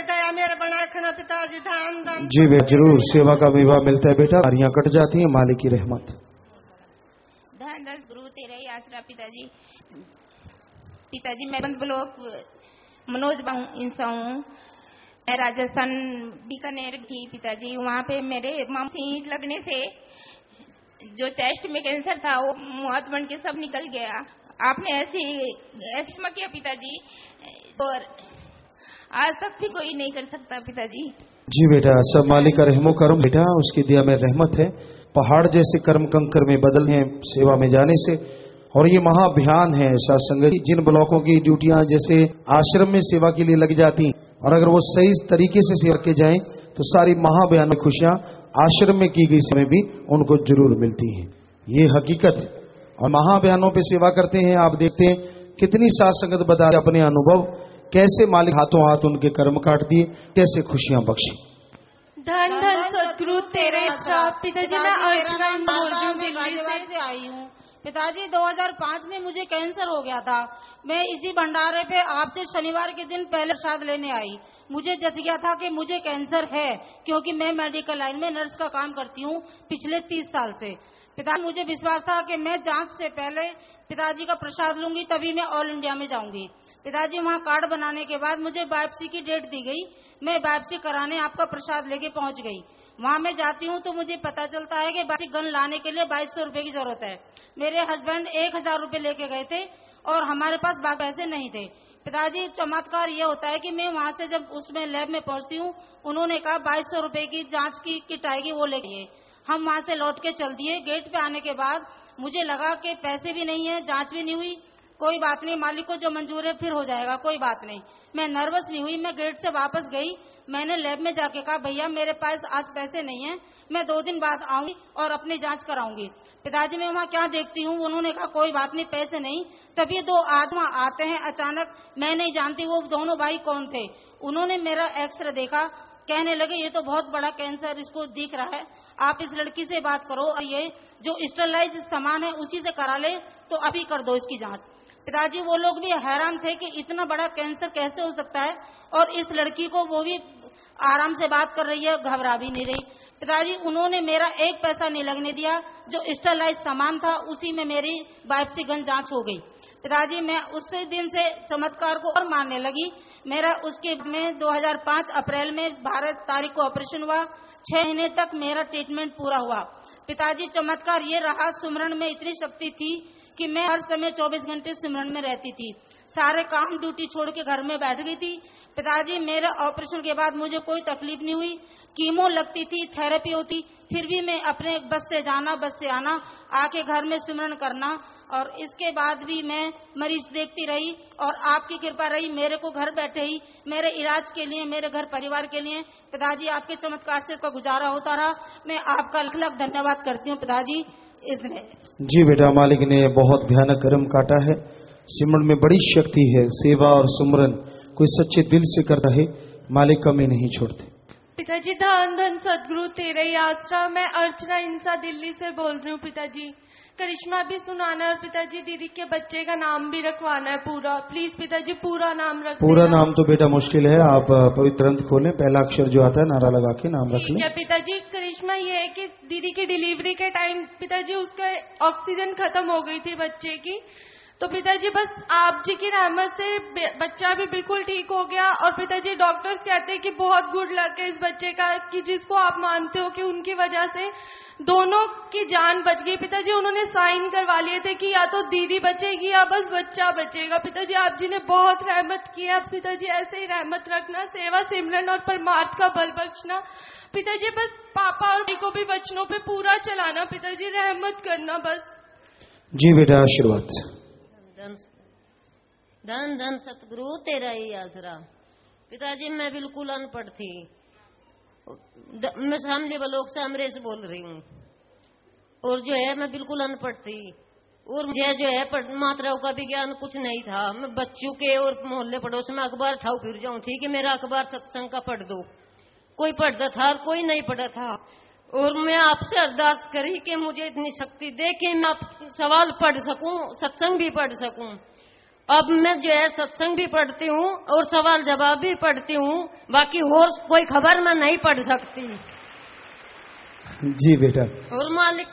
दया मेरे बना रखना पिताजी, धान धान। जी बेटा जरूर, सेवा का विवाह मिलता है बेटा, गाड़ियां कट जाती हैं, मालिक की रहमत। धन दस गुरु तेरा ही आसरा पिताजी। पिताजी मैं ब्लॉक मनोज इंसा हूँ। मैं राजस्थान बीकानेर थी पिताजी, वहाँ पे मेरे माम से ईंट लगने से जो चेस्ट में कैंसर था वो मुआत बन के सब निकल गया। आपने ऐसी एक्समा किया पिताजी, और आज तक भी कोई नहीं कर सकता पिताजी। जी बेटा, सब मालिक का रहमो करम बेटा, उसकी दिया में रहमत है। पहाड़ जैसे कर्म कंकर में बदल हैं सेवा में जाने से। और ये महाअभियान है सत्संग, जिन ब्लॉकों की ड्यूटियां जैसे आश्रम में सेवा के लिए लग जाती, और अगर वो सही तरीके से सेवा के जाएं तो सारी महाअभियान में खुशियां आश्रम में की गई समय भी उनको जरूर मिलती है। ये हकीकत। और महाअभियानों पे सेवा करते हैं, आप देखते हैं कितनी साथ संगत बता अपने अनुभव, कैसे मालिक हाथों हाथ उनके कर्म काट दिए, कैसे खुशियां बख्शी। धन धन सदगुरु तेरे पिताजी, मैं अर्चना बोल रही हूँ, दिल्ली से आई हूँ। पिताजी 2005 में मुझे कैंसर हो गया था। मैं इसी भंडारे पे आपसे शनिवार के दिन पहले प्रसाद लेने आई। मुझे जच गया था कि मुझे कैंसर है, क्योंकि मैं मेडिकल लाइन में नर्स का काम करती हूँ पिछले 30 साल से। पिताजी मुझे विश्वास था कि मैं जांच से पहले पिताजी का प्रसाद लूंगी, तभी मैं ऑल इंडिया में जाऊंगी। पिताजी वहाँ कार्ड बनाने के बाद मुझे बायोप्सी की डेट दी गई। मैं बायोप्सी कराने आपका प्रसाद लेके पहुंच गई। वहाँ मैं जाती हूँ तो मुझे पता चलता है कि बायोप्सी गन लाने के लिए 2200 रुपए की जरूरत है। मेरे हस्बैंड 1000 रुपए लेके गए थे और हमारे पास बाकी पैसे नहीं थे। पिताजी चमत्कार ये होता है कि मैं वहाँ से जब उसमें लैब में पहुंचती हूँ, उन्होंने कहा 2200 रुपए की जांच की किट आएगी, वो लेके हम वहाँ से लौट के चल दिए। गेट पे आने के बाद मुझे लगा कि पैसे भी नहीं है, जांच भी नहीं हुई, कोई बात नहीं, मालिक को जो मंजूर है फिर हो जाएगा, कोई बात नहीं। मैं नर्वस नहीं हुई, मैं गेट से वापस गई। मैंने लैब में जाके कहा भैया मेरे पास आज पैसे नहीं है, मैं 2 दिन बाद आऊंगी और अपनी जांच कराऊंगी। पिताजी मैं वहाँ क्या देखती हूँ, उन्होंने कहा कोई बात नहीं, पैसे नहीं। तभी 2 आदमी आते हैं अचानक, मैं नहीं जानती वो दोनों भाई कौन थे। उन्होंने मेरा एक्सरे देखा, कहने लगे ये तो बहुत बड़ा कैंसर इसको दिख रहा है, आप इस लड़की से बात करो और ये जो स्टेरलाइज सामान है उसी से करा ले, तो अभी कर दो इसकी जांच। पिताजी वो लोग भी हैरान थे कि इतना बड़ा कैंसर कैसे हो सकता है, और इस लड़की को वो भी आराम से बात कर रही है, घबरा भी नहीं रही। पिताजी उन्होंने मेरा 1 पैसा नहीं लगने दिया, जो स्टेरलाइज सामान था उसी में मेरी बायोप्सी गन जांच हो गई। पिताजी मैं उसी दिन से चमत्कार को और मानने लगी। मेरा उसके में 2005 अप्रैल में 12 तारीख को ऑपरेशन हुआ। 6 महीने तक मेरा ट्रीटमेंट पूरा हुआ। पिताजी चमत्कार ये रहा, सुमरन में इतनी शक्ति थी कि मैं हर समय 24 घंटे सिमरन में रहती थी। सारे काम ड्यूटी छोड़ के घर में बैठ गई थी। पिताजी मेरे ऑपरेशन के बाद मुझे कोई तकलीफ नहीं हुई। कीमो लगती थी, थेरेपी होती, फिर भी मैं अपने बस से जाना बस से आना, आके घर में सिमरन करना, और इसके बाद भी मैं मरीज देखती रही और आपकी कृपा रही। मेरे को घर बैठे ही मेरे इलाज के लिए, मेरे घर परिवार के लिए पिताजी आपके चमत्कार से इसका गुजारा होता रहा। मैं आपका लाख लाख धन्यवाद करती हूँ पिताजी। इसने जी बेटा, मालिक ने बहुत भयानक कर्म काटा है। सिमरन में बड़ी शक्ति है। सेवा और सुमरन कोई सच्चे दिल से कर रहे, मालिक कमी नहीं छोड़ते। पिताजी धन धन सदगुरु तेरा ही आसरा। मैं अर्चना इंसा दिल्ली से बोल रही हूँ पिताजी। करिश्मा भी सुनाना है और पिताजी दीदी के बच्चे का नाम भी रखवाना है पूरा। प्लीज पिताजी पूरा नाम रख। पूरा नाम तो बेटा मुश्किल है, आप पवित्र ग्रंथ खोलें, पहला अक्षर जो आता है नारा लगा के नाम रख लें। पिताजी करिश्मा ये है कि दीदी की डिलीवरी के टाइम पिताजी उसका ऑक्सीजन खत्म हो गई थी बच्चे की, तो पिताजी बस आप जी की रहमत से बच्चा भी बिल्कुल ठीक हो गया। और पिताजी डॉक्टर्स कहते हैं कि बहुत गुड लक है इस बच्चे का, कि जिसको आप मानते हो कि उनकी वजह से दोनों की जान बच गई। पिताजी उन्होंने साइन करवा लिए थे कि या तो दीदी बचेगी या बस बच्चा बचेगा। पिताजी आप जी ने बहुत रहमत की है, पिताजी ऐसे ही रहमत रखना, सेवा सिमरन और परमार्थ का बल बख्शना। पिताजी बस पापा और भाई को भी बचनों पे पूरा चलाना, पिताजी रहमत करना बस। जी बेटा आशीर्वाद। धन धन सतगुरु तेरा ही आसरा। पिताजी मैं बिल्कुल अनपढ़ थी, मैं सामने लोग से अमरे से बोल रही हूँ, और जो है मैं बिल्कुल अनपढ़ थी, और मुझे जो है मात्राओं का भी ज्ञान कुछ नहीं था। मैं बच्चों के और मोहल्ले पड़ोस में अखबार ठाऊ फिर जाऊँ, ठीक है मेरा अखबार सत्संग का पढ़ दो, कोई पढ़ता था कोई नहीं पढ़ा था। और मैं आपसे अरदास करी कि मुझे इतनी शक्ति दे कि मैं सवाल पढ़ सकूं, सत्संग भी पढ़ सकूं। अब मैं जो है सत्संग भी पढ़ती हूँ और सवाल जवाब भी पढ़ती हूँ, बाकी और कोई खबर मैं नहीं पढ़ सकती। जी बेटा। और मालिक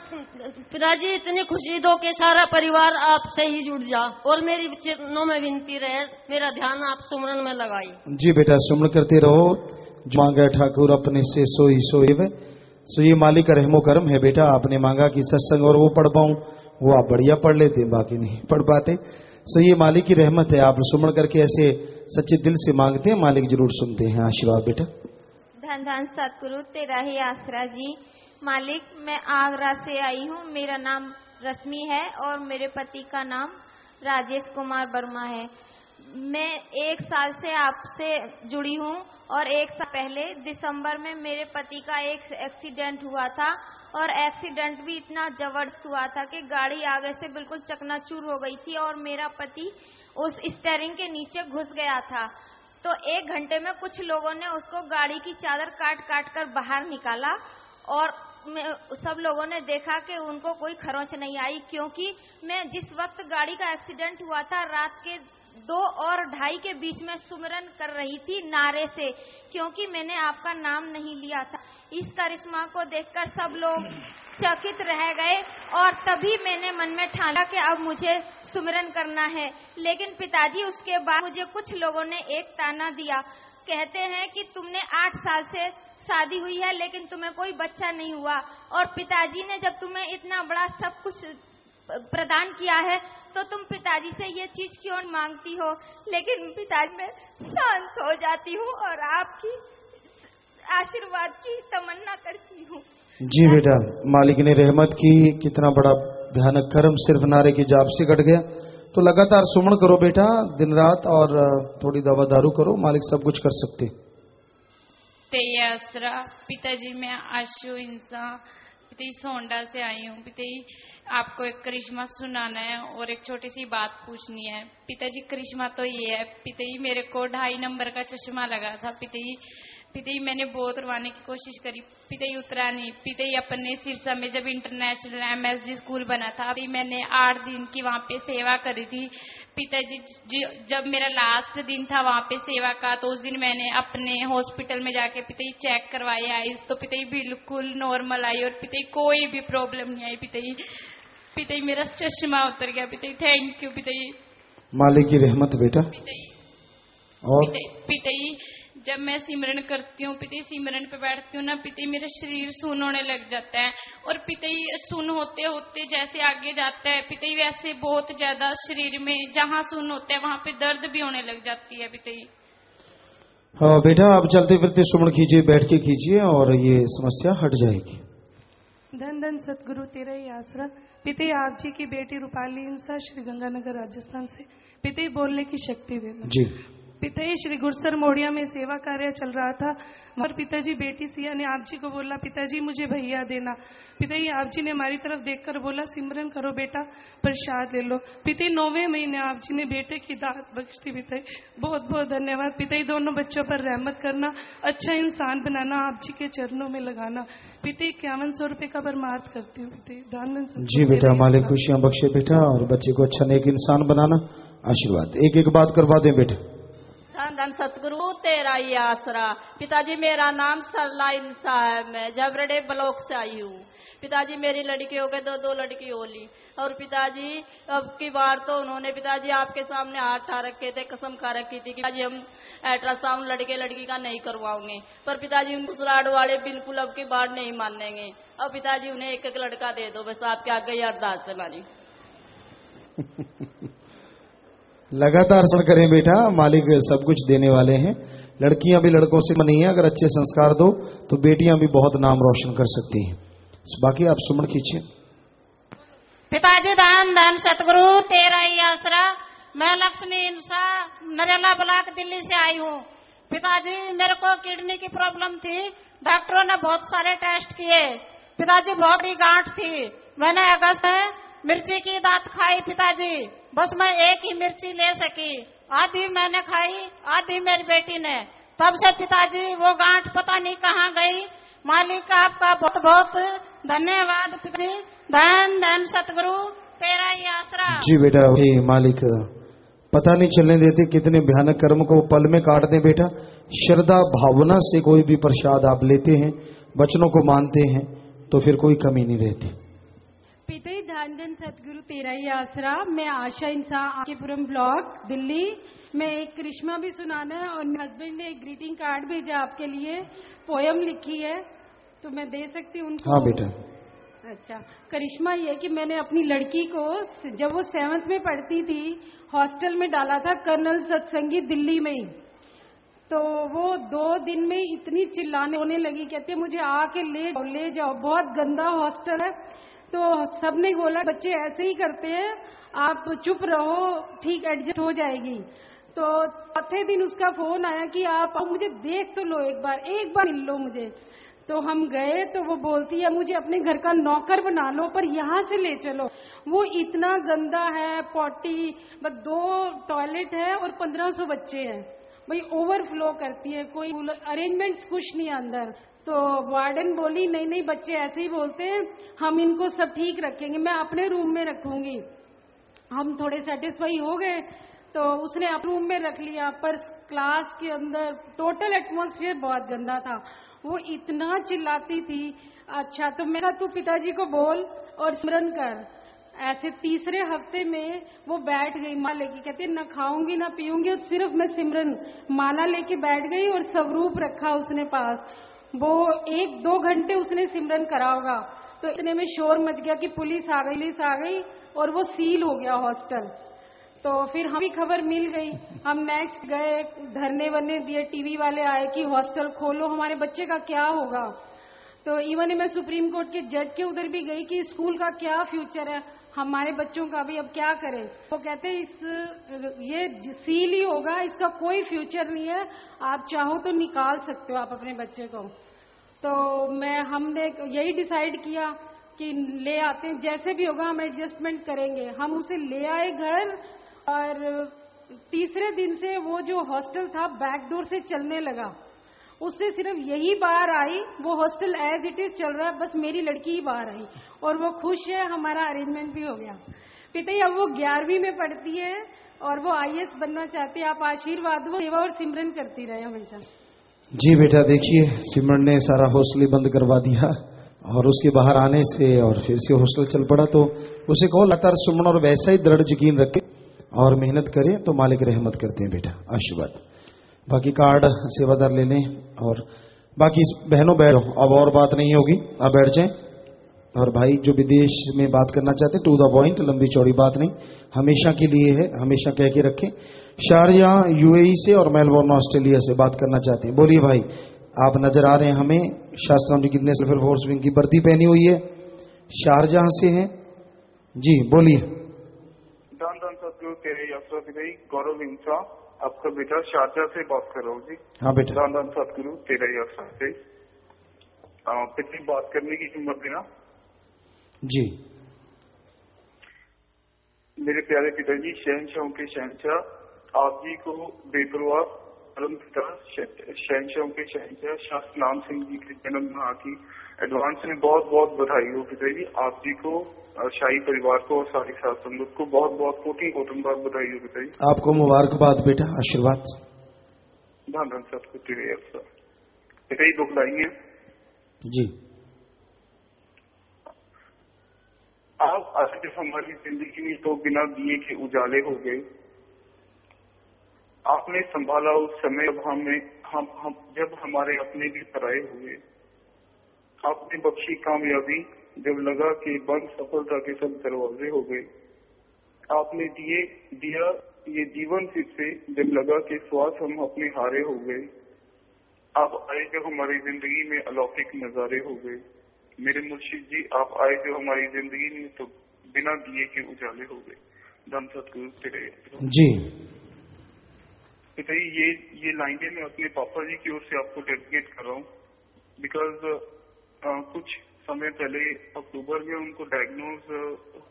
पिताजी इतनी खुशी दो कि सारा परिवार आपसे ही जुड़ जा, और मेरी चरणों में विनती रहे, मेरा ध्यान आप सुमरन में लगाई। जी बेटा, सुमरन करते रहो। जो मांगा ठाकुर अपने से सोई सोए। सो ये मालिक का रहमो करम है बेटा, आपने मांगा कि सत्संग और वो पढ़ पाऊं, वो आप बढ़िया पढ़ लेते, बाकी नहीं पढ़ पाते। सो ये मालिक की रहमत है, आप सुमरन करके ऐसे सच्चे दिल से मांगते हैं, मालिक जरूर सुनते हैं। आशीर्वाद बेटा। धन धन सतगुरु तेरा ही आसरा जी। मालिक, मैं आगरा से आई हूँ, मेरा नाम रश्मि है और मेरे पति का नाम राजेश कुमार वर्मा है। मैं 1 साल से आपसे जुड़ी हूँ और 1 साल पहले दिसंबर में मेरे पति का एक एक्सीडेंट हुआ था, और एक्सीडेंट भी इतना जबरदस्त हुआ था कि गाड़ी आगे से बिल्कुल चकनाचूर हो गई थी और मेरा पति उस स्टीयरिंग के नीचे घुस गया था। तो 1 घंटे में कुछ लोगों ने उसको गाड़ी की चादर काट काट कर बाहर निकाला, और सब लोगों ने देखा कि उनको कोई खरोंच नहीं आई, क्योंकि मैं जिस वक्त गाड़ी का एक्सीडेंट हुआ था रात के 2 और 2:30 के बीच में सुमिरन कर रही थी नारे से, क्योंकि मैंने आपका नाम नहीं लिया था। इस करिश्मा को देखकर सब लोग चकित रह गए, और तभी मैंने मन में ठाना कि अब मुझे सुमिरन करना है। लेकिन पिताजी, उसके बाद मुझे कुछ लोगों ने एक ताना दिया, कहते हैं कि तुमने 8 साल से शादी हुई है लेकिन तुम्हें कोई बच्चा नहीं हुआ, और पिताजी ने जब तुम्हें इतना बड़ा सब कुछ प्रदान किया है तो तुम पिताजी से ये चीज क्यों मांगती हो। लेकिन पिताजी, मैं शांत हो जाती हूँ और आपकी आशीर्वाद की तमन्ना करती हूँ। जी बेटा, मालिक ने रहमत की, कितना बड़ा भयानक कर्म सिर्फ नारे की जाप से कट गया। तो लगातार सुमन करो बेटा, दिन रात, और थोड़ी दवा दारू करो, मालिक सब कुछ कर सकते। आसरा पिताजी, मैं आशु इंसान पिताजी सोंडा से आई हूँ। पिताजी, आपको एक करिश्मा सुनाना है और एक छोटी सी बात पूछनी है। पिताजी, करिश्मा तो ये है पिताजी, मेरे को 2.5 नंबर का चश्मा लगा था पिताजी। मैंने बहुत उतरवाने की कोशिश करी पिताजी, उतरा नहीं। पिताजी, अपने सिरसा में जब इंटरनेशनल MSD स्कूल बना था, अभी मैंने 8 दिन की वहाँ पे सेवा करी थी पिताजी। जब मेरा लास्ट दिन था वहाँ पे सेवा का, तो उस दिन मैंने अपने हॉस्पिटल में जाके पिताजी चेक करवाए आईज, तो पिताजी बिल्कुल नॉर्मल आई, और पिताजी कोई भी प्रॉब्लम नहीं आई। पिताजी मेरा चश्मा उतर गया पिताजी। थैंक यू पिताजी। मालिक की रहमत बेटा। और पिताजी, जब मैं सिमरन करती हूँ पिताजी, सिमरन पे बैठती हूँ ना पिताजी, मेरा शरीर सुन्न होने लग जाता है, और पिताजी सुन्न होते होते जैसे आगे जाता है पिताजी, वैसे बहुत ज्यादा शरीर में जहाँ सुन्न होता है वहाँ पे दर्द भी होने लग जाती है पिताजी। हाँ बेटा, आप चलते फिरते सुमन कीजिए, बैठ के कीजिए, और ये समस्या हट जाएगी। धन धन सतगुरु तेरा ही आसरा। पिताजी, आप जी की बेटी रूपाली इंसा, श्री गंगानगर राजस्थान से। पिताजी, बोलने की शक्ति देना जी। पिताजी, श्री गुरसर मोड़िया में सेवा कार्य चल रहा था, और पिताजी बेटी सिया ने आप जी को बोला, पिताजी मुझे भैया देना। पिताजी, आप जी ने हमारी तरफ देखकर बोला, सिमरन करो बेटा, प्रसाद ले लो। पिताजी, 9वें महीने आप जी ने बेटे की दात बख्श दी। पिताजी, बहुत बहुत धन्यवाद। पिताजी, दोनों बच्चों पर रहमत करना, अच्छा इंसान बनाना, आप जी के चरणों में लगाना। पिताजी, 5100 रुपए का बरमार्थ करती हूँ पिताजी। दान जी बेटा, मालिक खुशियाँ बख्शे बेटा, और बच्चे को अच्छा नेक इंसान बनाना। आशीर्वाद एक एक बात करवा दें बेटा। धन धन सतगुरु तेरा ही आसरा। पिताजी, मेरा नाम सरला इंसा है, मैं जबरडे ब्लॉक से आई हूँ। पिताजी, मेरी लड़की हो गई, 2 लड़की हो ली, और पिताजी अब की बार तो उन्होंने पिताजी आपके सामने हाथ ठा रखे थे, कसम खा रखी थी कि पिताजी हम अल्ट्रासाउंड लड़की का नहीं करवाओगे, पर पिताजी दूसराड़ वाले बिल्कुल अब की बार नहीं मानेंगे। अब पिताजी उन्हें एक एक लड़का दे दो, बस आपके आगे अरदास है हमारी। लगातार सुन करें बेटा, मालिक सब कुछ देने वाले हैं। लड़कियां भी लड़कों से नहीं है, अगर अच्छे संस्कार दो तो बेटियां भी बहुत नाम रोशन कर सकती हैं। बाकी आप सुमन खींचिए। पिताजी, धन धन सतगुरु तेरा ही आसरा। मैं लक्ष्मी इंसा, नरेला ब्लॉक, दिल्ली से आई हूँ। पिताजी, मेरे को किडनी की प्रॉब्लम थी, डॉक्टरों ने बहुत सारे टेस्ट किए। पिताजी, बहुत बड़ी गांठ थी, मैंने अगस्त में मिर्ची की दात खाई पिताजी, बस मैं एक ही मिर्ची ले सकी, आधी मैंने खाई, आधी मेरी बेटी ने। तब से पिताजी वो गांठ पता नहीं कहाँ गई। मालिक आपका बहुत बहुत धन्यवाद पिताजी। धन धन सतगुरु तेरा ही आसरा। जी बेटा, मालिक पता नहीं चलने देते कितने भयानक कर्म को पल में काट दें बेटा। श्रद्धा भावना से कोई भी प्रसाद आप लेते हैं, वचनों को मानते हैं, तो फिर कोई कमी नहीं रहती। पिता ही धन धन सतगुरु तेरा ही आसरा। मैं आशा इंसान आकेपुरम ब्लॉक दिल्ली। मैं एक करिश्मा भी सुनाना है और मेरे हस्बैंड ने एक ग्रीटिंग कार्ड भेजा आपके लिए, पोयम लिखी है, तो मैं दे सकती हूँ उनको? हाँ बेटा। अच्छा, करिश्मा ये कि मैंने अपनी लड़की को जब वो 7th में पढ़ती थी हॉस्टल में डाला था, कर्नल सत्संगी दिल्ली में ही। तो वो 2 दिन में इतनी चिल्लाने होने लगी, कहती है मुझे आके ले जाओ, बहुत गंदा हॉस्टल है। तो सबने बोला बच्चे ऐसे ही करते हैं, आप चुप रहो, ठीक एडजस्ट हो जाएगी। तो चौथे दिन उसका फोन आया कि आप मुझे देख तो लो, एक बार मिल लो मुझे। तो हम गए तो वो बोलती है मुझे अपने घर का नौकर बना लो, पर यहाँ से ले चलो। वो इतना गंदा है, पॉटी, बस 2 टॉयलेट है और 1500 बच्चे हैं, भाई ओवरफ्लो करती है, कोई अरेंजमेंट्स कुछ नहीं अंदर। तो वार्डन बोली नहीं बच्चे ऐसे ही बोलते हैं, हम इनको सब ठीक रखेंगे, मैं अपने रूम में रखूंगी। हम थोड़े सेटिस्फाई हो गए तो उसने अपने रूम में रख लिया, पर क्लास के अंदर टोटल एटमॉस्फेयर बहुत गंदा था। वो इतना चिल्लाती थी। अच्छा, तो मैं कहा तू पिताजी को बोल और स्मरण कर। ऐसे तीसरे हफ्ते में वो बैठ गई माला लेके, कहती न खाऊंगी ना पीऊंगी, और सिर्फ मैं सिमरन माला लेके बैठ गई और स्वरूप रखा उसने पास। वो 1-2 घंटे उसने सिमरन करा होगा। तो इतने में शोर मच गया कि पुलिस आ गई और वो सील हो गया हॉस्टल। तो फिर हमें खबर मिल गई, हम नेक्स्ट गए, धरने वरने दिए, टीवी वाले आए कि हॉस्टल खोलो, हमारे बच्चे का क्या होगा। तो इवन मैं सुप्रीम कोर्ट के जज के उधर भी गई कि स्कूल का क्या फ्यूचर है, हमारे बच्चों का भी अब क्या करें। वो कहते ये सील ही होगा, इसका कोई फ्यूचर नहीं है, आप चाहो तो निकाल सकते हो आप अपने बच्चे को। तो हमने यही डिसाइड किया कि ले आते हैं, जैसे भी होगा हम एडजस्टमेंट करेंगे। हम उसे ले आए घर, और तीसरे दिन से वो जो हॉस्टल था बैकडोर से चलने लगा। उससे सिर्फ यही बाहर आई, वो हॉस्टल एज इट इज चल रहा है, बस मेरी लड़की ही बाहर आई और वो खुश है, हमारा अरेंजमेंट भी हो गया। पिताजी अब वो 11वीं में पढ़ती है और वो IAS बनना चाहती है। आप आशीर्वाद दो, सेवा और सिमरन करती रहे हमेशा। जी बेटा, देखिए सिमरन ने सारा हॉस्टल बंद करवा दिया और उसके बाहर आने से और फिर से हॉस्टल चल पड़ा। तो उसे कहो लगातार सुमन और वैसा ही दृढ़ यकीन रखे और मेहनत करें तो मालिक रहमत करते हैं बेटा, आशीर्वाद। बाकी कार्ड सेवादार ले लें और बाकी बहनों बैठो, अब और बात नहीं होगी, अब बैठ जाएं। और भाई जो विदेश में बात करना चाहते टू द पॉइंट, लंबी चौड़ी बात नहीं, हमेशा के लिए है, हमेशा कह के रखें। शारजाह UAE से और मेलबोर्न ऑस्ट्रेलिया से बात करना चाहते हैं, बोलिए भाई। आप नजर आ रहे हैं हमें, शास्त्रांत कितने सिविल फोर्स विंग की वर्दी पहनी हुई है, शारजाह से हैं जी, बोलिए। धन धन सतगुरु तेरे यात्रा विजयी गौरव इंसा, आपका बेटा शारजाह से बात कर रहा हूँ जी। हाँ बेटा। धन धन सतगुरु तेरा यात्रा से पिछली बात करने की हिम्मत देना जी। मेरे प्यारे पिताजी, शहनशाहों के शहनशाह, आप जी को बेपरवाह परम पिता शहनशाहों के शहनशाह शास्त्र नाम सिंह जी के जन्म माह की एडवांस में बहुत बहुत बधाई हो पिताजी। आप जी को, शाही परिवार को और सारी साथ संगत को बहुत बहुत कोटि बार बधाई हो पिताजी। आपको मुबारकबाद बेटा, आशीर्वाद। धन धन सतगुरु तेरे अफसर पिताजी, दुखदाई है जी। आप आज जब हमारी जिंदगी में तो बिना दिए के उजाले हो गए, आपने संभाला उस समय जब हमारे अपने भी पराए हुए। आपने बख्शी कामयाबी जब लगा कि बंद सफलता के सब दरवाजे हो गए। आपने दिया ये जीवन फिर से जब लगा कि श्वास हम अपने हारे हो गए। आप आए जब हमारी जिंदगी में अलौकिक नजारे हो गए। मेरे मुर्शिद जी, आप आए जो हमारी जिंदगी में तो बिना दिए के उजाले हो गए। धन सतगुरु तेरे जी। पिताजी, ये लाइनें मैं अपने पापा जी की ओर से आपको डेडिकेट कर रहा हूँ, बिकॉज कुछ समय पहले अक्टूबर में उनको डायग्नोज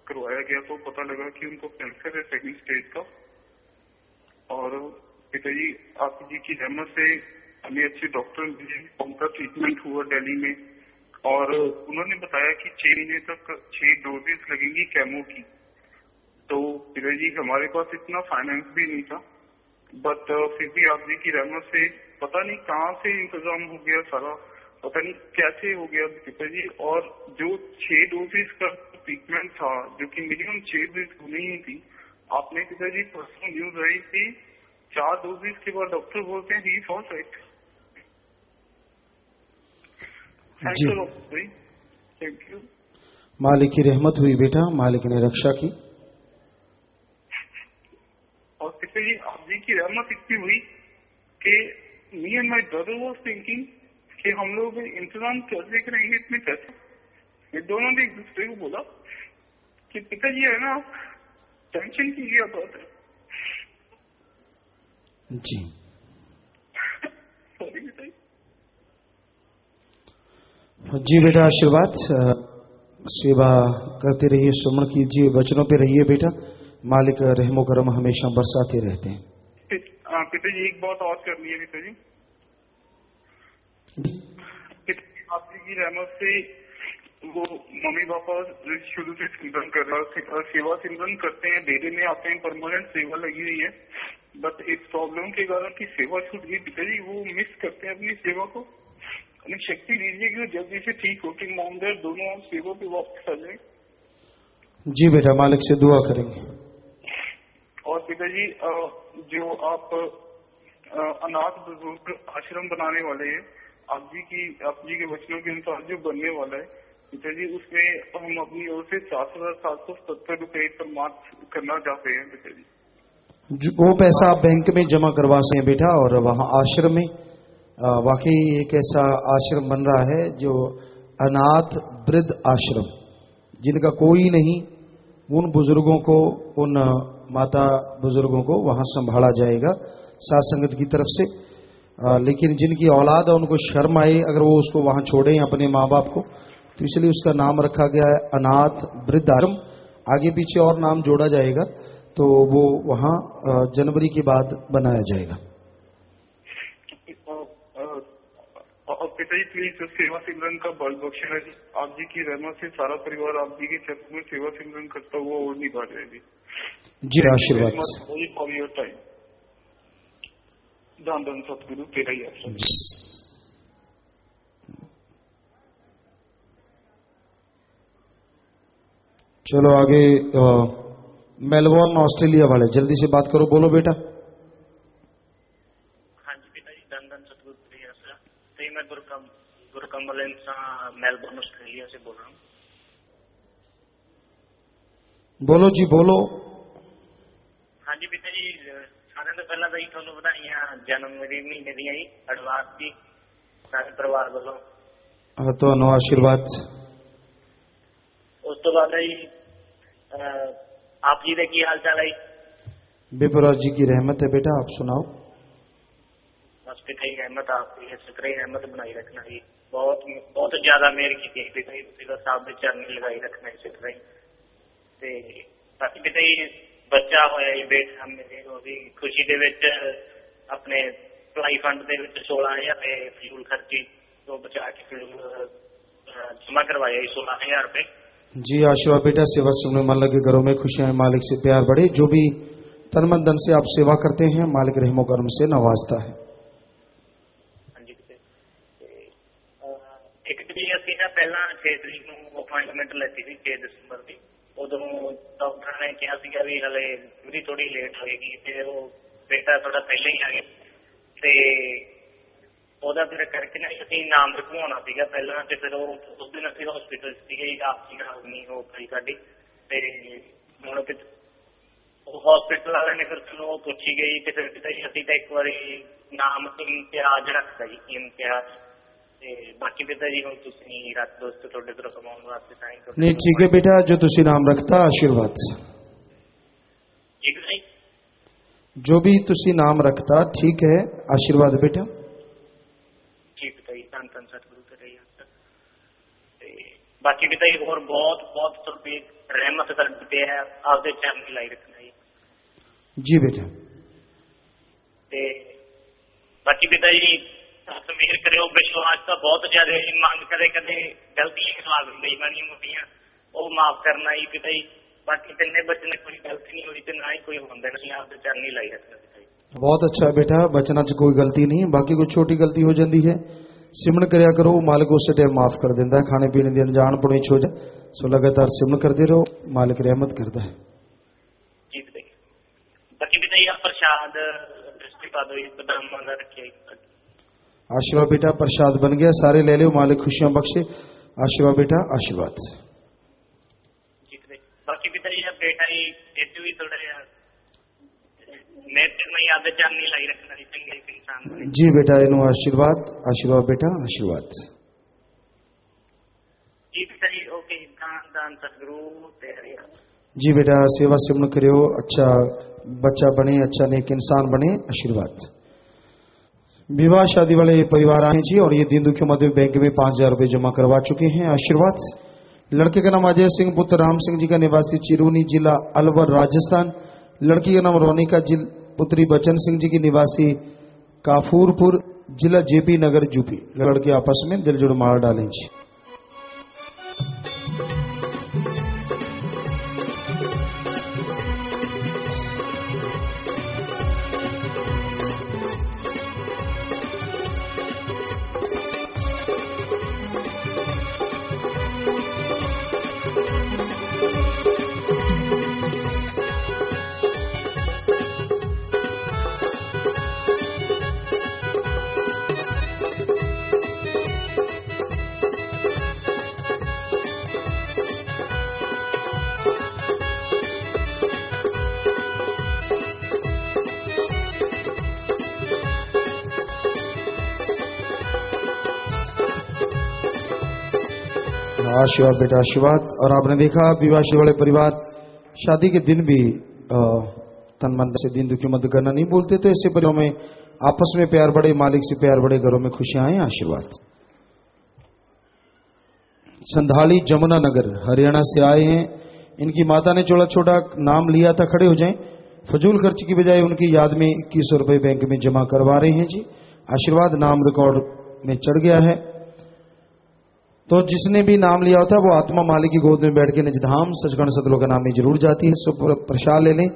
करवाया गया तो पता लगा कि उनको कैंसर है 2nd स्टेज का। और पिताजी, आप जी की रहमत से हमें अच्छे डॉक्टर मिले, उनका ट्रीटमेंट हुआ दिल्ली में और उन्होंने बताया कि 6 महीने तक 6 डोजेस लगेंगी केमो की। तो पिताजी हमारे पास इतना फाइनेंस भी नहीं था, बट फिर भी आप जी की रहमत से पता नहीं कहाँ से इंतजाम हो गया सारा, पता नहीं कैसे हो गया पिताजी। और जो 6 डोजेस का ट्रीटमेंट था, जो कि मिनिमम 6 डोज होनी ही थी, आपने पिताजी परसों न्यूज आई थी 4 डोजेस के बाद डॉक्टर बोलते हैं he is all right. Thank you. मालिक की रहमत हुई बेटा, मालिक ने रक्षा की। और पिताजी आप जी की रहमत इतनी हुई कि me and my brother was thinking कि हम लोग इंतजाम कैसे करेंगे इतने पैसे। ये दोनों ने एक दूसरे को बोला कि पिताजी है ना, टेंशन की ये बात है। जी सॉरी पिताजी। जी बेटा, आशीर्वाद, सेवा करते रहिए, सुमन कीजिए, वचनों पे रहिए बेटा। मालिक रहमो करम हमेशा बरसाते रहते हैं। पिताजी एक बात और करनी है पिताजी। आप जी की रहमत से वो मम्मी पापा शुरू से सिमरन कर रहा है, सेवा सिमरन करते हैं, डेरे में आते हैं, परमानेंट सेवा लगी हुई है, बट इस प्रॉब्लम के कारण की सेवा छूट गई पिताजी। वो मिस करते हैं अपनी सेवा को। अपनी शक्ति दीजिए कि जल्दी से ठीक हो कि मॉम डैड दोनों सेवा पे वापस आ जाए। जी बेटा, मालिक से दुआ करेंगे। और पिताजी जो आप अनाथ बुजुर्ग आश्रम बनाने वाले हैं, आप जी के वचनों के अनुसार जो बनने वाला है पिताजी, उसमें हम अपनी ओर से 7,770 रुपए परमार्थ करना चाहते हैं पिताजी। वो पैसा आप बैंक में जमा करवा सकते हैं बेटा। और वहाँ आश्रम में वाकई एक ऐसा आश्रम बन रहा है जो अनाथ वृद्ध आश्रम, जिनका कोई नहीं, उन बुजुर्गों को, उन माता बुजुर्गों को वहां संभाला जाएगा साथ संगत की तरफ से। लेकिन जिनकी औलाद है उनको शर्म आए अगर वो उसको वहां छोड़ें अपने माँ बाप को, तो इसलिए उसका नाम रखा गया है अनाथ वृद्ध आश्रम। आगे पीछे और नाम जोड़ा जाएगा, तो वो वहां जनवरी के बाद बनाया जाएगा। और पिताजी प्लीज सेवा सिमरन का बल बख्शना जी। आप जी की रहमत से सारा परिवार आप जी के चक्र में सेवा सिमरन करता हुआ और नहीं बढ़ रहे जी। जी आशीर्वाद। For your time. धन धन सतगुरु तेरा ही आशीर्वाद। चलो आगे मेलबोर्न ऑस्ट्रेलिया वाले जल्दी से बात करो, बोलो बेटा। हाँ जी पिताजी, धन धन सतगुरु तेरा आशीर्वाद। तो मैं गुरकमल इंसान मेलबोर्न ऑस्ट्रेलिया से बोल रहा हूँ। बोलो जी बोलो। हाँ जी पिताजी, सारे तो पहला तो थोड़ा बधाइयां जनवरी महीने दी एडवांस की सारे परिवार वालों। तो नो आशीर्वाद। उस तो बाद आप जी दे की हाल चाल है? बेपरा जी की रहमत है बेटा, आप सुनाओ। बस पिताजी रहमत आपकी शुक्र रहमत बनाई रखना जी। बहुत बहुत ज्यादा मेहर की पिताजी, तुम साहब के चरण लगाई रखना इसी तरह। बाकी पिताजी बच्चा होया बेटा मेरे भी खुशी दे विच अपने भलाई फंड दे विच 16,000 रुपए फ्यूल खर्ची तो बचा के फ्यूल जमा करवाया 16,000 रुपए। जी आशीर्वाद बेटा, सेवा सुनने मन लगे घरों में खुशियां, मालिक से प्यार बढ़े। जो भी तन मन धन से आप सेवा करते हैं मालिक रहमो करम से नवाजता है। हाँ जी, एक तरीक असीं ना पहला 6 तरीक को अपॉइंटमेंट लेती थी 6 दिसंबर की। उदों डॉक्टर ने कहा सीगा भी हले पूरी थोड़ी लेट होएगी, फिर वो बेटा थोड़ा पहले ही आ गया ते ਉਹਦਾ ਫਿਰ ਕਰਕੇ ਨਾ ਅਸੀਂ ਨਾਮ ਰਖਵਾਉਣਾ ਸੀਗਾ ਪਹਿਲਾਂ, ਤੇ ਫਿਰ ਉਹ ਉਸ ਦਿਨ ਅਸੀਂ ਹਸਪੀਟਲ ਸੀਗੇ, ਆਪ ਜੀ ਨਾਲ ਨਹੀਂ ਹੋ ਪਾਈ ਸਾਡੀ। ਤੇ ਹੁਣ ਉਹ ਹਸਪੀਟਲ ਵਾਲਿਆਂ ਨੇ ਫਿਰ ਸਾਨੂੰ ਉਹ ਪੁੱਛੀ ਗਈ ਤੇ ਫਿਰ ਅਸੀਂ ਤਾਂ ਇੱਕ ਵਾਰੀ ਨਾਮ ਇਮਤਿਆਜ਼ ਰੱਖਤਾ ਜੀ, ਇਮਤਿਆਜ਼। ਤੇ ਬਾਕੀ ਪਿਤਾ ਜੀ ਹੁਣ ਤੁਸੀਂ ਰੱਖ ਦੋ ਤੁਹਾਡੇ ਤੋਂ ਕਮਾਉਣ ਵਾਸਤੇ ਤਾਂ नहीं ठीक है बेटा, जो तुसी नाम रखता आशीर्वाद। ठीक है जो भी तुसी नाम रखता ठीक है, आशीर्वाद बेटा। ठीक है धन धन सतगुरु तेरे बाकी पिता जी होर बहुत बहुत तुहाडी रहमत करते पे है, आपदे चरण लाई रखना जी बेटा। ते बाकी पिता जी मेहर करो, विश्वास तो बहुत ज्यादा मन करे कदे गलतियां खिलाफ बेईमानी मोटियां वो माफ करना ही पिता जी। बाकी तिन्ने बच्चे ने कोई गलती नहीं हुई तो ना ही कोई होंगे नहीं आप चरनी लाई रखना। बहुत अच्छा है बेटा, बचना च कोई गलती नहीं, बाकी कोई छोटी गलती हो जाती है सिमन करया करो, मालिक उस टाइम माफ कर देता है। खाने पीने की अनजान पुणीच हो जाए सो लगातार सिमन करते रहो, मालिक रहमत करता है। बाकी बेटा यह प्रसाद दृष्टिपात हुई बदाम रखिए। आशीर्वाद बेटा, प्रसाद बन गया, सारे ले लो, मालिक खुशियां बख्शे। आशीर्वाद बेटा, आशीर्वाद। बाकी बेटा यह बेटा ही भी थोड़ा मैं याद चांदी लाई रखना चंगे इंसान। जी बेटा, इनू आशीर्वाद। आशीर्वाद बेटा, आशीर्वाद। जी बेटा जी ओके। दान दान सतगुरु तेरे। जी बेटा, सेवा सिमन करियो, अच्छा बच्चा बने, अच्छा नेक इंसान बने। आशीर्वाद। विवाह शादी वाले परिवार आए जी और ये दीन दुखियों मध्य बैंक में 5000 रुपए जमा करवा चुके हैं। आशीर्वाद। लड़के का नाम अजय सिंह पुत्र राम सिंह जी का, निवासी चिरूनी, जिला अलवर, राजस्थान। लड़की का नाम रोनिका पुत्री बचन सिंह जी की, निवासी काफूरपुर, जिला जेपी नगर, यूपी। लड़के आपस में दिल जुड़ मार डालें जी। आशीर्वाद बेटा, आशीर्वाद। और आपने देखा विवाह वाले परिवार शादी के दिन भी तन मन से दिन दुखी मत करना नहीं बोलते, तो ऐसे परिवारों में आपस में प्यार बढ़े, मालिक से प्यार बढ़े, घरों में खुशियां आए। आशीर्वाद। संधाली जमुना नगर हरियाणा से आए हैं। इनकी माता ने थोड़ा छोटा नाम लिया था, खड़े हो जाएं। फजूल खर्च की बजाय उनकी याद में 2100 रुपए बैंक में जमा करवा रहे हैं जी। आशीर्वाद। नाम रिकॉर्ड में चढ़ गया है, तो जिसने भी नाम लिया होता है वो आत्मा मालिक की गोद में बैठ के निजधाम सचखंड सतलोक का नाम में जरूर जाती है। सो प्रसाद ले लें,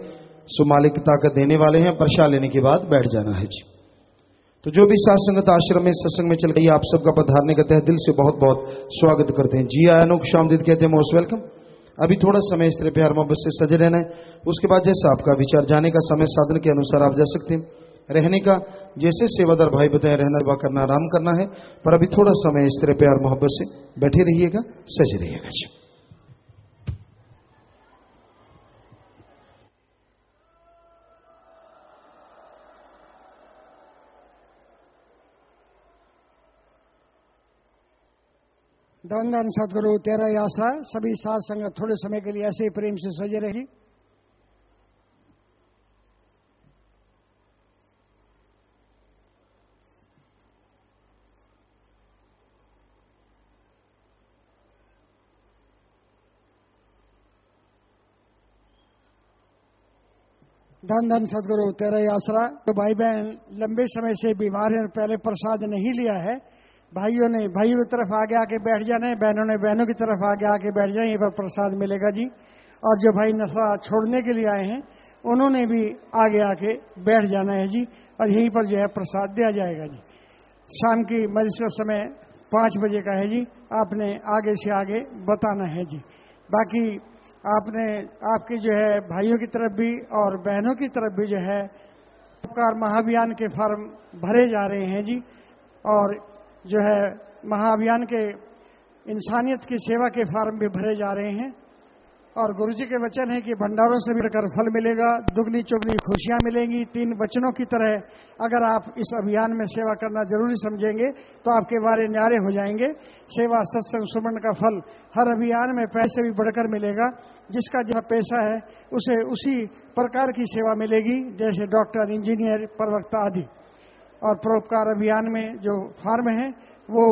सो मालिक की ताकत देने वाले हैं। प्रसाद लेने के बाद बैठ जाना है जी। तो जो भी साथ संगत आश्रम में सत्संग में चल रही है, आप सबका पधारने का तहे दिल से बहुत बहुत स्वागत करते हैं जी। आयानुक शामदीद कहते हैं मोस्ट वेलकम। अभी थोड़ा समय इस तरह प्यार मोहब्बत से सजे रहना है, उसके बाद जैसा आपका विचार, जाने का समय साधन के अनुसार आप जा सकते हैं। रहने का जैसे सेवादार भाई बताए, रहना सेवा करना, आराम करना है, पर अभी थोड़ा समय इस तरह प्यार मोहब्बत से बैठे रहिएगा, सजे रहिएगा जी। धन धन सदगुरु तेरा ही आसरा। सभी साथ संगत थोड़े समय के लिए ऐसे ही प्रेम से सजे रही। धन धन सदगुरु तेरा ही आसरा। तो भाई बहन लंबे समय से बीमार हैं, पहले प्रसाद नहीं लिया है, भाइयों की तरफ आगे आके बैठ जाना है, बहनों ने बहनों की तरफ आगे आके बैठ जाए, यहीं पर प्रसाद मिलेगा जी। और जो भाई नशा छोड़ने के लिए आए हैं उन्होंने भी आगे आके बैठ जाना है जी, और यहीं पर जो है प्रसाद दिया जाएगा जी। शाम की मजलिस का समय 5 बजे का है जी, आपने आगे से आगे बताना है जी। बाकी आपने आपकी जो है भाइयों की तरफ भी और बहनों की तरफ भी जो है उपकार महाअभियान के फॉर्म भरे जा रहे हैं जी, और जो है महाअभियान के इंसानियत की सेवा के फॉर्म भी भरे जा रहे हैं। और गुरुजी के वचन है कि भंडारों से मिलकर फल मिलेगा, दुगनी चुगनी खुशियां मिलेंगी। 3 वचनों की तरह अगर आप इस अभियान में सेवा करना जरूरी समझेंगे तो आपके बारे न्यारे हो जाएंगे। सेवा सत्संग सुमन का फल हर अभियान में पैसे भी बढ़कर मिलेगा। जिसका जहाँ पैसा है उसे उसी प्रकार की सेवा मिलेगी, जैसे डॉक्टर, इंजीनियर, प्रवक्ता आदि। और परोपकार अभियान में जो फॉर्म है वो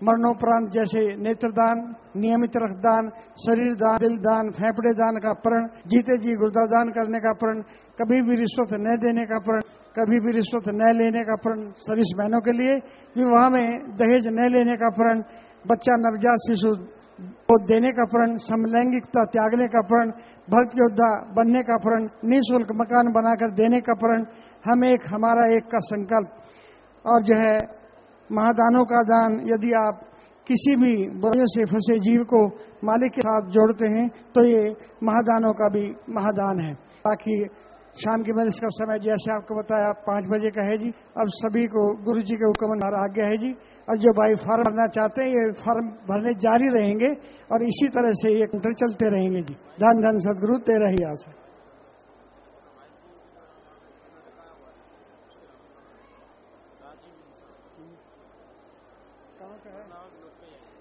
मरणोपरांत जैसे नेत्रदान, नियमित रक्तदान, शरीर दान, दिल दान, फेफड़े दान का प्रण, जीते जी गुर्दा दान करने का प्रण, कभी भी रिश्वत न देने का प्रण, कभी भी रिश्वत न लेने का प्रण सर्विस बहनों के लिए, विवाह में दहेज न लेने का प्रण, बच्चा नवजात शिशु वो देने का प्रण, समलैंगिकता त्यागने का प्रण, भक्त योद्धा बनने का प्रण, निःशुल्क मकान बनाकर देने का प्रण, हम एक, हमारा एक का संकल्प। और जो है महादानों का दान, यदि आप किसी भी बुराइयों से फंसे जीव को मालिक के साथ जोड़ते हैं तो ये महादानों का भी महादान है। बाकी शाम की मजलिस का समय जैसे आपको बताया 5 बजे का है जी। अब सभी को गुरु जी के हुक्म आ गया है जी। और जो भाई फॉर्म भरना चाहते हैं ये फॉर्म भरने जारी रहेंगे और इसी तरह से ये काउंटर चलते रहेंगे जी। धन धन सदगुरु तेरा ही आस है।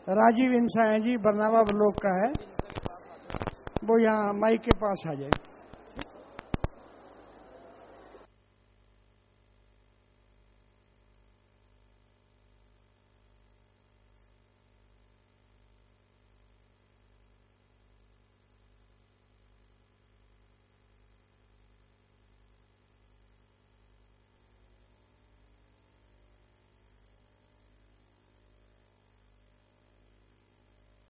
राजीव इंसा है जी, बरनावा ब्लॉक का है। वो यहाँ माइक के पास आ जाए।